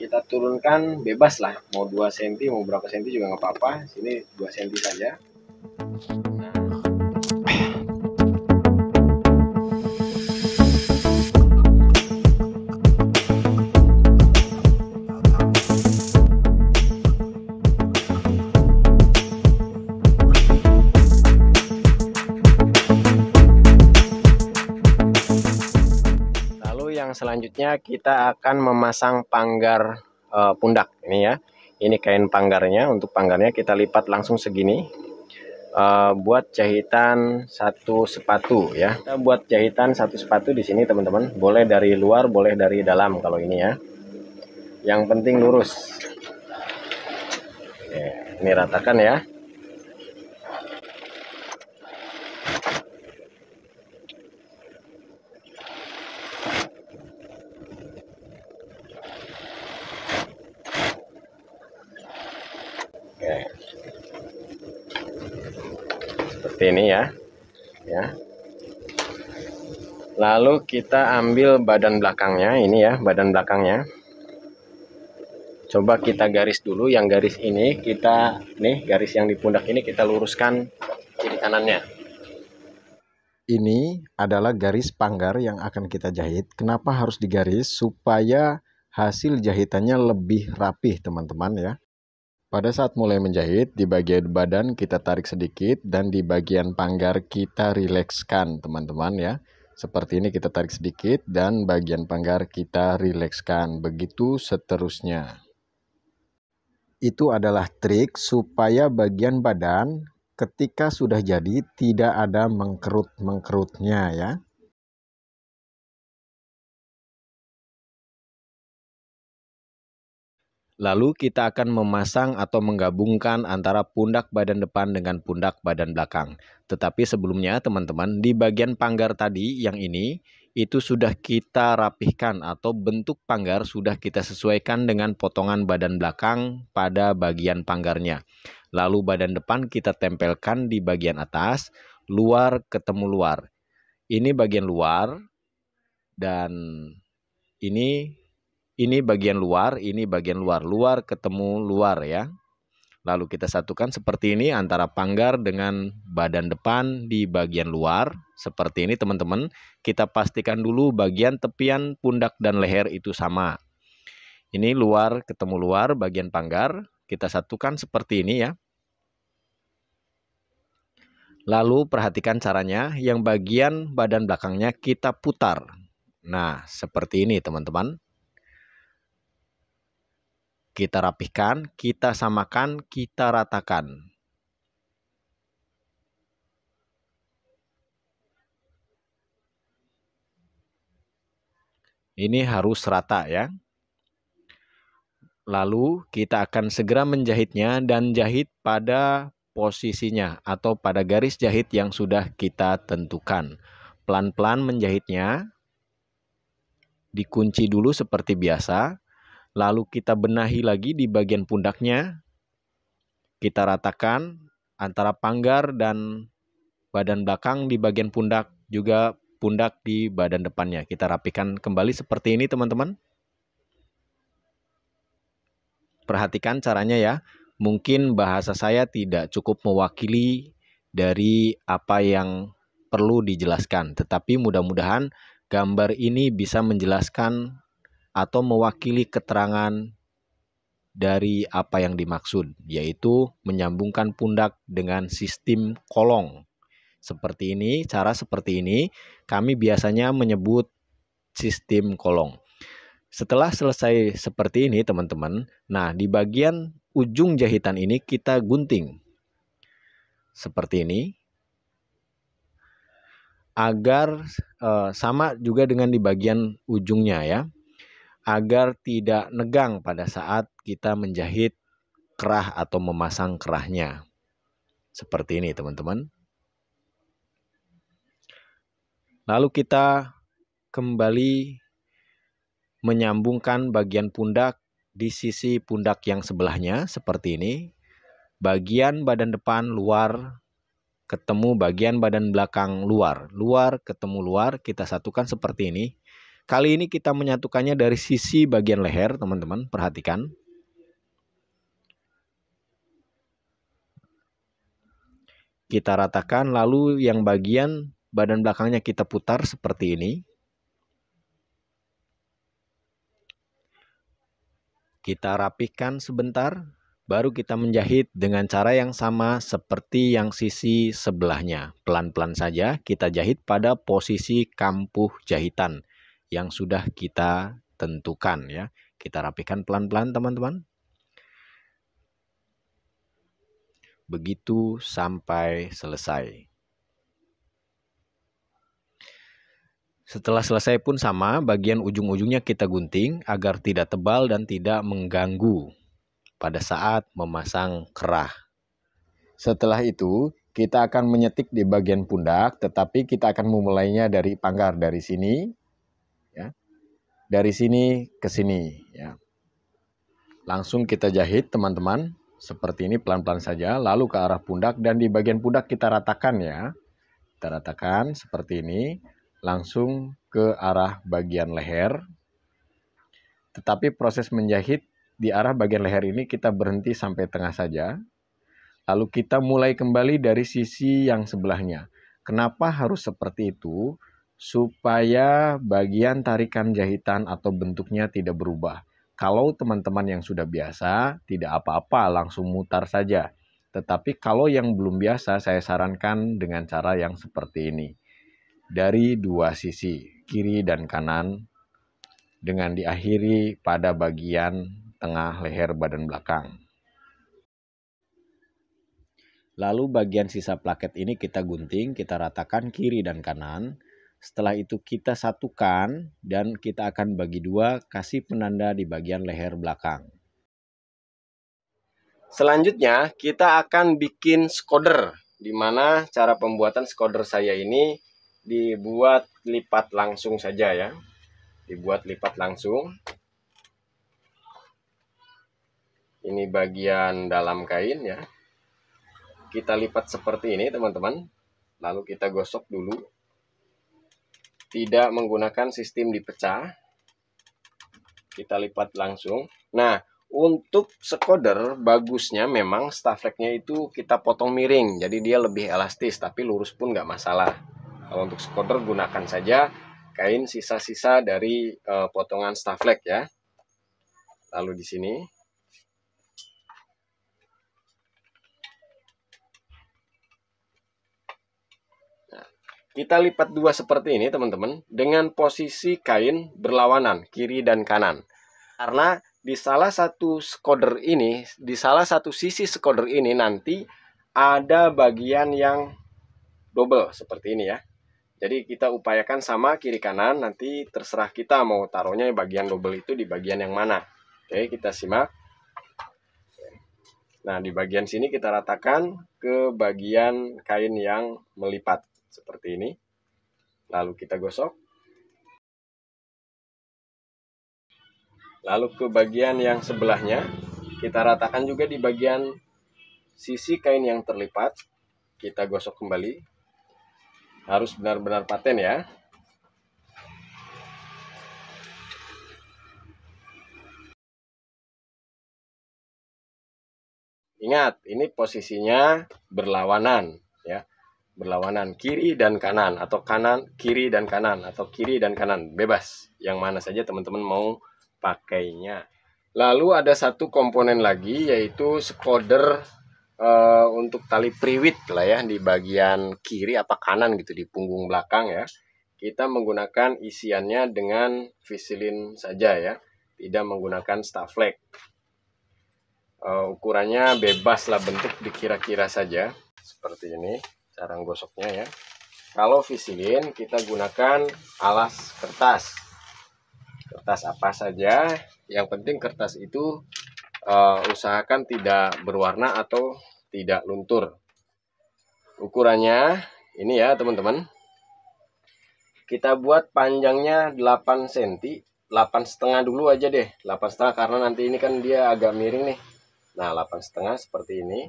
kita turunkan bebas lah, mau 2 cm mau berapa senti juga nggak apa-apa. Sini 2 cm saja. Yang selanjutnya kita akan memasang panggar pundak ini ya. Ini kain panggarnya. Untuk panggarnya kita lipat langsung segini. Buat jahitan satu sepatu ya. Kita buat jahitan satu sepatu di sini teman-teman. Boleh dari luar, boleh dari dalam kalau ini ya. Yang penting lurus. Oke, ini ratakan ya. Oke. Seperti ini ya. Lalu kita ambil badan belakangnya, ini ya badan belakangnya. Coba kita garis dulu, yang garis ini kita, nih garis yang di pundak ini kita luruskan kiri kanannya. Ini adalah garis panggar yang akan kita jahit. Kenapa harus digaris? Supaya hasil jahitannya lebih rapih teman-teman ya. Pada saat mulai menjahit, di bagian badan kita tarik sedikit dan di bagian panggar kita rilekskan teman-teman ya. Seperti ini kita tarik sedikit dan bagian panggar kita rilekskan. Begitu seterusnya. Itu adalah trik supaya bagian badan ketika sudah jadi tidak ada mengkerut-mengkerutnya ya. Lalu kita akan memasang atau menggabungkan antara pundak badan depan dengan pundak badan belakang. Tetapi sebelumnya teman-teman, di bagian panggar tadi yang ini, itu sudah kita rapihkan atau bentuk panggar sudah kita sesuaikan dengan potongan badan belakang pada bagian panggarnya. Lalu badan depan kita tempelkan di bagian atas, luar ketemu luar. Ini bagian luar dan ini bagian luar, ini bagian luar, luar ketemu luar ya. Lalu kita satukan seperti ini antara panggar dengan badan depan di bagian luar. Seperti ini teman-teman. Kita pastikan dulu bagian tepian pundak dan leher itu sama. Ini luar ketemu luar bagian panggar. Kita satukan seperti ini ya. Lalu perhatikan caranya, yang bagian badan belakangnya kita putar. Nah, seperti ini teman-teman. Kita rapihkan, kita samakan, kita ratakan. Ini harus rata ya. Lalu kita akan segera menjahitnya dan jahit pada posisinya atau pada garis jahit yang sudah kita tentukan. Pelan-pelan menjahitnya. Dikunci dulu seperti biasa. Lalu kita benahi lagi di bagian pundaknya. Kita ratakan antara panggar dan badan belakang di bagian pundak, juga pundak di badan depannya. Kita rapikan kembali seperti ini teman-teman. Perhatikan caranya ya. Mungkin bahasa saya tidak cukup mewakili dari apa yang perlu dijelaskan. Tetapi mudah-mudahan gambar ini bisa menjelaskan atau mewakili keterangan dari apa yang dimaksud, yaitu menyambungkan pundak dengan sistem kolong. Seperti ini, cara seperti ini kami biasanya menyebut sistem kolong. Setelah selesai seperti ini teman-teman, nah di bagian ujung jahitan ini kita gunting. Seperti ini. Agar sama juga dengan di bagian ujungnya ya. Agar tidak negang pada saat kita menjahit kerah atau memasang kerahnya. Seperti ini teman-teman. Lalu kita kembali menyambungkan bagian pundak di sisi pundak yang sebelahnya seperti ini. Bagian badan depan luar ketemu bagian badan belakang luar. Luar ketemu luar, kita satukan seperti ini. Kali ini kita menyatukannya dari sisi bagian leher, teman-teman, perhatikan. Kita ratakan, lalu yang bagian badan belakangnya kita putar seperti ini. Kita rapihkan sebentar, baru kita menjahit dengan cara yang sama seperti yang sisi sebelahnya. Pelan-pelan saja kita jahit pada posisi kampuh jahitan yang sudah kita tentukan ya. Kita rapihkan pelan-pelan, teman-teman. Begitu sampai selesai. Setelah selesai pun sama, bagian ujung-ujungnya kita gunting agar tidak tebal dan tidak mengganggu pada saat memasang kerah. Setelah itu, kita akan menyetik di bagian pundak, tetapi kita akan memulainya dari pangkar dari sini, ya, dari sini ke sini. Ya. Langsung kita jahit, teman-teman, seperti ini pelan-pelan saja, lalu ke arah pundak dan di bagian pundak kita ratakan ya. Kita ratakan seperti ini, langsung ke arah bagian leher. Tetapi proses menjahit di arah bagian leher ini kita berhenti sampai tengah saja. Lalu kita mulai kembali dari sisi yang sebelahnya. Kenapa harus seperti itu? Supaya bagian tarikan jahitan atau bentuknya tidak berubah. Kalau teman-teman yang sudah biasa, tidak apa-apa, langsung mutar saja. Tetapi kalau yang belum biasa, saya sarankan dengan cara yang seperti ini. Dari dua sisi, kiri dan kanan, dengan diakhiri pada bagian tengah leher badan belakang. Lalu bagian sisa plaket ini kita gunting, kita ratakan kiri dan kanan. Setelah itu kita satukan dan kita akan bagi dua, kasih penanda di bagian leher belakang. Selanjutnya kita akan bikin skoder, di mana cara pembuatan skoder saya ini dibuat lipat langsung saja ya. Dibuat lipat langsung. Ini bagian dalam kain ya. Kita lipat seperti ini teman-teman. Lalu kita gosok dulu. Tidak menggunakan sistem dipecah. Kita lipat langsung. Nah, untuk skoder bagusnya memang stafleknya itu kita potong miring. Jadi dia lebih elastis, tapi lurus pun nggak masalah. Kalau untuk skoder gunakan saja kain sisa-sisa dari potongan staflek ya. Lalu di sini. Kita lipat dua seperti ini teman-teman, dengan posisi kain berlawanan kiri dan kanan. Karena di salah satu skoder ini, di salah satu sisi skoder ini nanti ada bagian yang double seperti ini ya. Jadi kita upayakan sama kiri kanan, nanti terserah kita mau taruhnya bagian double itu di bagian yang mana. Oke, kita simak. Nah, di bagian sini kita ratakan ke bagian kain yang melipat. Seperti ini. Lalu kita gosok. Lalu ke bagian yang sebelahnya. Kita ratakan juga di bagian sisi kain yang terlipat. Kita gosok kembali. Harus benar-benar paten ya. Ingat, ini posisinya berlawanan ya. Berlawanan kiri dan kanan atau kanan kiri dan kanan atau kiri dan kanan, bebas yang mana saja teman-teman mau pakainya. Lalu ada satu komponen lagi yaitu skoder untuk tali priwit lah ya, di bagian kiri apa kanan gitu di punggung belakang ya. Kita menggunakan isiannya dengan visilin saja ya, tidak menggunakan staflek. Ukurannya bebas lah, bentuk dikira-kira saja seperti ini. Cara gosoknya ya. Kalau visilin kita gunakan alas kertas. Kertas apa saja, yang penting kertas itu usahakan tidak berwarna atau tidak luntur. Ukurannya ini ya teman-teman. Kita buat panjangnya 8 cm, 8,5 dulu aja deh, 8,5 karena nanti ini kan dia agak miring nih. Nah, 8,5 seperti ini.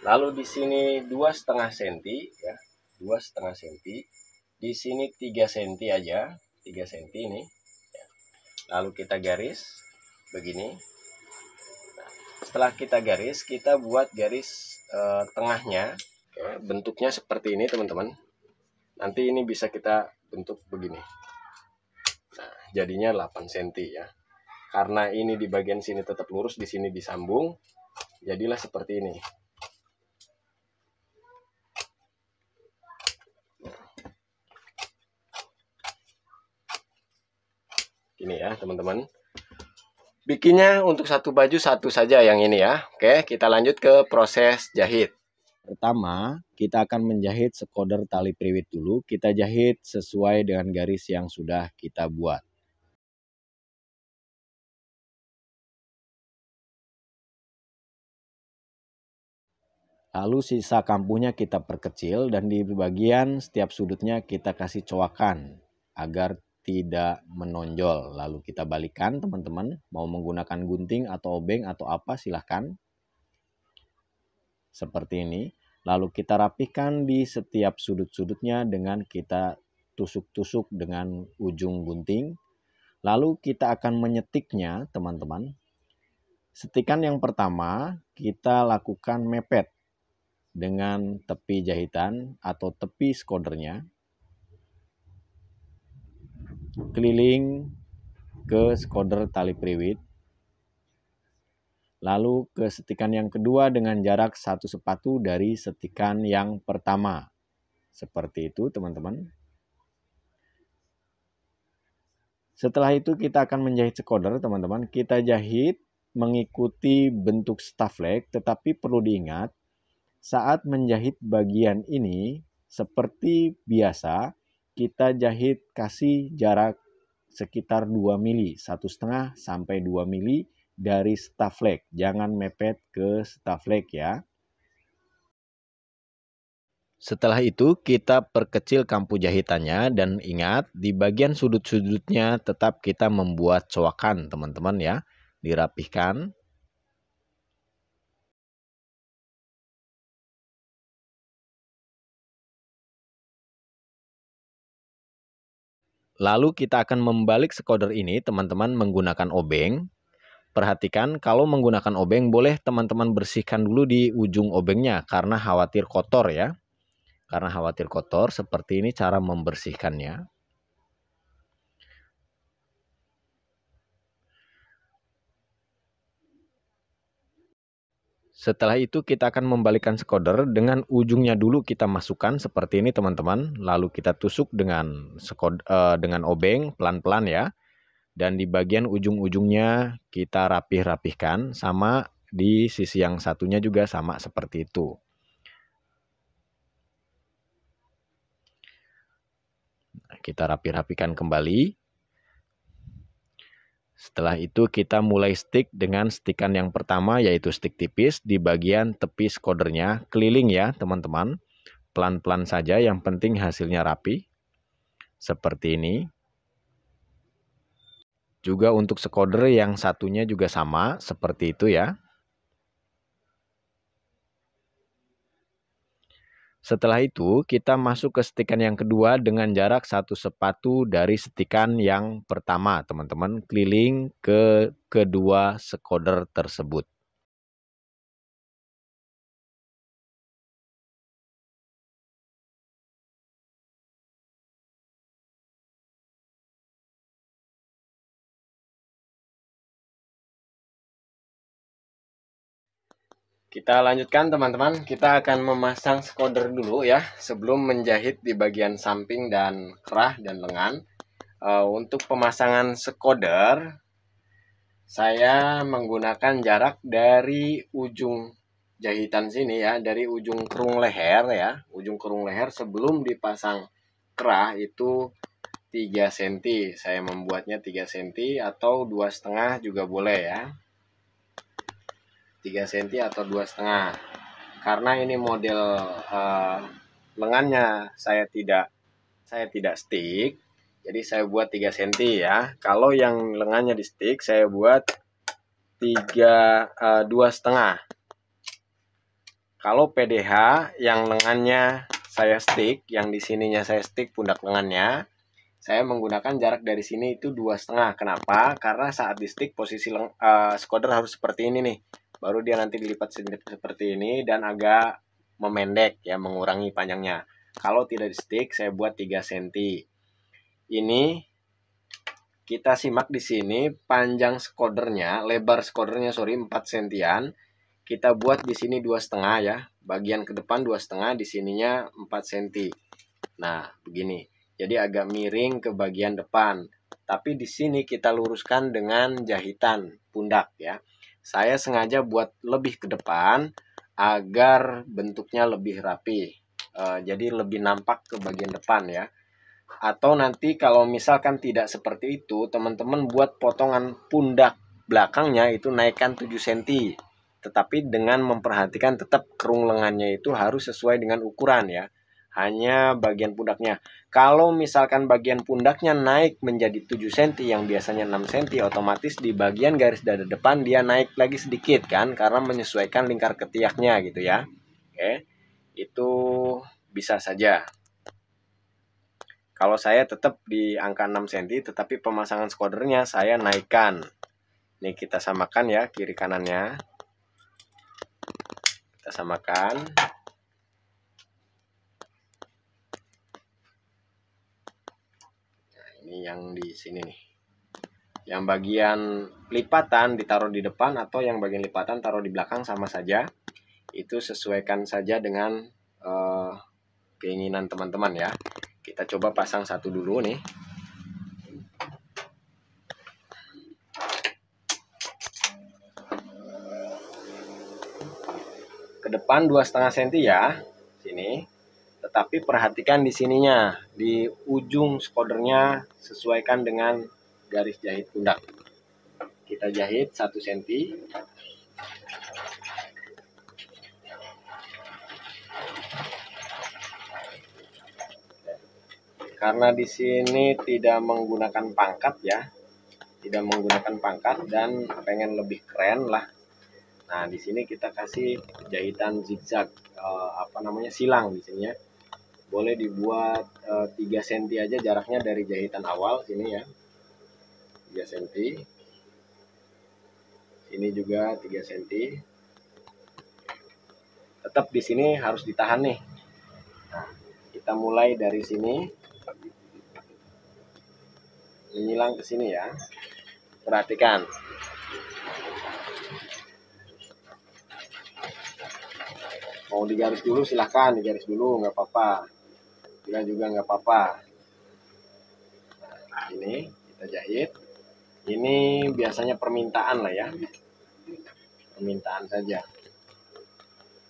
Lalu di sini 2,5 cm ya, 2,5 cm. Di sini 3 cm aja, 3 cm ini. lalu kita garis begini. Setelah kita garis, kita buat garis tengahnya. Oke, bentuknya seperti ini teman-teman. Nanti ini bisa kita bentuk begini. Nah, jadinya 8 cm ya. Karena ini di bagian sini tetap lurus, di sini disambung, jadilah seperti ini. Ini ya teman-teman. Bikinnya untuk satu baju satu saja yang ini ya. Oke, kita lanjut ke proses jahit. Pertama, kita akan menjahit sekoder tali priwit dulu. Kita jahit sesuai dengan garis yang sudah kita buat. Lalu sisa kampuhnya kita perkecil dan di bagian setiap sudutnya kita kasih coakan agar tidak menonjol. Lalu kita balikan teman-teman, mau menggunakan gunting atau obeng atau apa silahkan. Seperti ini. Lalu kita rapihkan di setiap sudut-sudutnya dengan kita tusuk-tusuk dengan ujung gunting. Lalu kita akan menyetiknya teman-teman. Setikan yang pertama kita lakukan mepet dengan tepi jahitan atau tepi skodernya. Keliling ke skoder tali priwit. Lalu ke setikan yang kedua dengan jarak 1 sepatu dari setikan yang pertama. Seperti itu teman-teman. Setelah itu kita akan menjahit skoder teman-teman. Kita jahit mengikuti bentuk staffleg, tetapi perlu diingat saat menjahit bagian ini seperti biasa kita jahit kasih jarak sekitar 2 mili, 1,5 sampai 2 mili dari staffleg. Jangan mepet ke staffleg ya. Setelah itu kita perkecil kampu jahitannya dan ingat di bagian sudut-sudutnya tetap kita membuat coakan teman-teman ya. Dirapihkan. Lalu kita akan membalik skoder ini teman-teman menggunakan obeng. Perhatikan kalau menggunakan obeng boleh teman-teman bersihkan dulu di ujung obengnya karena khawatir kotor ya. Karena khawatir kotor, seperti ini cara membersihkannya. Setelah itu kita akan membalikkan skoder dengan ujungnya dulu kita masukkan seperti ini teman-teman. Lalu kita tusuk dengan obeng pelan-pelan ya. Dan di bagian ujung-ujungnya kita rapih-rapihkan sama di sisi yang satunya juga sama seperti itu. Nah, kita rapih-rapihkan kembali. Setelah itu kita mulai stick dengan stikan yang pertama yaitu stick tipis di bagian tepi skodernya. Keliling ya teman-teman. Pelan-pelan saja yang penting hasilnya rapi. Seperti ini. Juga untuk skoder yang satunya juga sama seperti itu ya. Setelah itu kita masuk ke stikan yang kedua dengan jarak 1 sepatu dari stikan yang pertama teman-teman. Keliling ke kedua skoder tersebut. Kita lanjutkan teman-teman, kita akan memasang skoder dulu ya sebelum menjahit di bagian samping dan kerah dan lengan. Untuk pemasangan skoder saya menggunakan jarak dari ujung jahitan sini ya, dari ujung kerung leher ya, ujung kerung leher sebelum dipasang kerah itu 3 cm. Saya membuatnya 3 cm atau 2,5 juga boleh ya. 3 cm atau 2,5. Karena ini model lengannya saya tidak stick, jadi saya buat 3 cm ya. Kalau yang lengannya di stick saya buat 2,5. Kalau PDH yang lengannya saya stick, yang di sininya saya stick pundak lengannya, saya menggunakan jarak dari sini itu 2,5. Kenapa? Karena saat di stick posisi scoder harus seperti ini nih. Baru dia nanti dilipat seperti ini dan agak memendek ya, mengurangi panjangnya. Kalau tidak di stick saya buat 3 cm. Ini kita simak di sini panjang scodernya, lebar scodernya 4 cm. Kita buat di sini 2,5 ya. Bagian ke depan 2,5, di sininya 4 cm. Nah, begini. Jadi agak miring ke bagian depan. Tapi di sini kita luruskan dengan jahitan pundak ya. Saya sengaja buat lebih ke depan agar bentuknya lebih rapi. Jadi lebih nampak ke bagian depan ya. Atau nanti kalau misalkan tidak seperti itu, teman-teman buat potongan pundak belakangnya itu naikkan 7 cm. Tetapi dengan memperhatikan tetap kerung lengannya itu harus sesuai dengan ukuran ya. Hanya bagian pundaknya. Kalau misalkan bagian pundaknya naik menjadi 7 cm yang biasanya 6 cm, otomatis di bagian garis dada depan dia naik lagi sedikit kan, karena menyesuaikan lingkar ketiaknya gitu ya. Oke, itu bisa saja. Kalau saya tetap di angka 6 cm, tetapi pemasangan scodernya saya naikkan. Ini kita samakan ya, kiri kanannya. Kita samakan. Nah, ini yang di sini nih. Yang bagian lipatan ditaruh di depan atau yang bagian lipatan taruh di belakang sama saja. Itu sesuaikan saja dengan keinginan teman-teman ya. Kita coba pasang satu dulu nih. Ke depan 2,5 cm ya, sini. Tetapi perhatikan di sininya, di ujung scodernya sesuaikan dengan garis jahit pundak. Kita jahit 1 cm. Karena di sini tidak menggunakan pangkat ya, tidak menggunakan pangkat dan pengen lebih keren lah. Nah, di sini kita kasih jahitan zigzag, silang di sini ya. Boleh dibuat 3 cm aja jaraknya dari jahitan awal sini ya. 3 cm. Ini juga 3 cm. Tetap di sini harus ditahan nih. Nah, kita mulai dari sini. Menyilang ke sini ya. Perhatikan. Mau digaris dulu silahkan, digaris dulu nggak apa-apa. Tidak juga nggak apa-apa. Nah, ini kita jahit. Ini biasanya permintaan lah ya. Permintaan saja.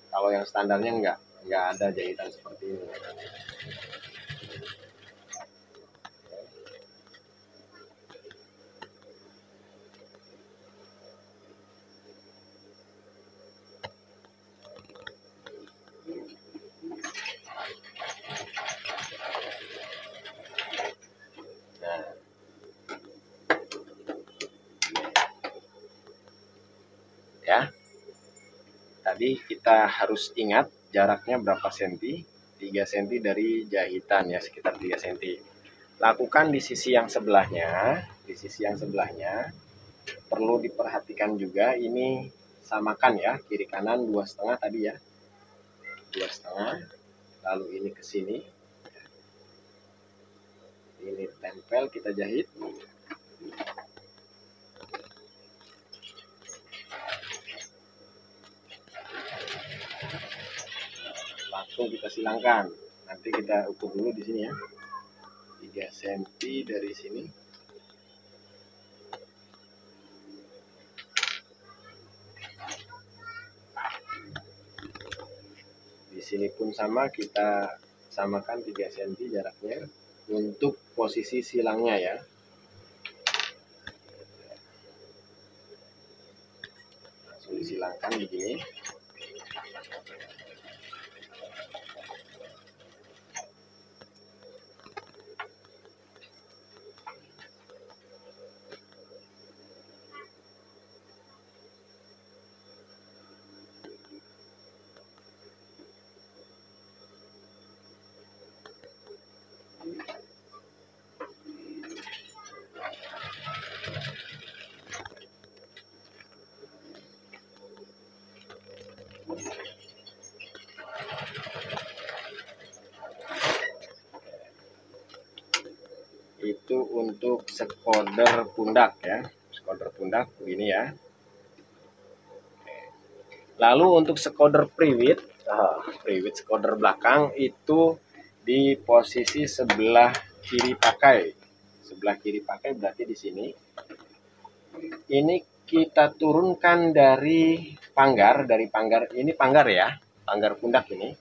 Kalau yang standarnya nggak ada jahitan seperti ini. Ya, tadi kita harus ingat jaraknya berapa senti. 3 cm dari jahitan ya, sekitar 3 cm. Lakukan di sisi yang sebelahnya. Di sisi yang sebelahnya perlu diperhatikan juga, ini samakan ya, kiri kanan 2,5 tadi ya, 2,5. Lalu ini ke sini, ini tempel, kita jahit. Langsung kita silangkan. Nanti kita ukur dulu di sini ya. 3 cm dari sini. Di sini pun sama, kita samakan 3 cm jaraknya untuk posisi silangnya ya. Langsung disilangkan begini. untuk sekoder pundak ya, sekoder pundak begini ya. Lalu untuk sekoder priwit, sekoder belakang itu di posisi sebelah kiri pakai. Sebelah kiri pakai berarti di sini. Ini kita turunkan dari panggar ini panggar ya, panggar pundak ini.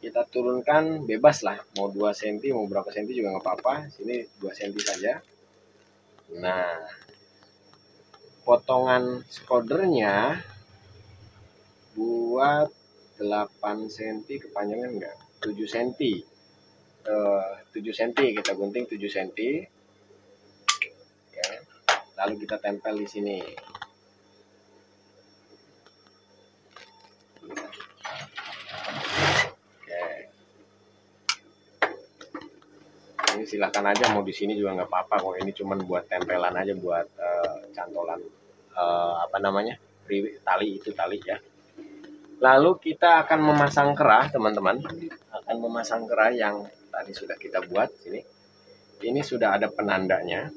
Kita turunkan bebas lah, mau 2 cm mau berapa cm juga nggak apa-apa. Sini 2 cm saja. Nah, potongan skodernya buat 8 cm kepanjangan enggak? 7 cm. 7 cm kita gunting 7 cm. Ya. Lalu kita tempel di sini. Ini silahkan aja mau di sini juga nggak apa-apa kok, ini cuman buat tempelan aja, buat cantolan tali itu tali ya. Lalu kita akan memasang kerah teman-teman, yang tadi sudah kita buat sini. Ini sudah ada penandanya.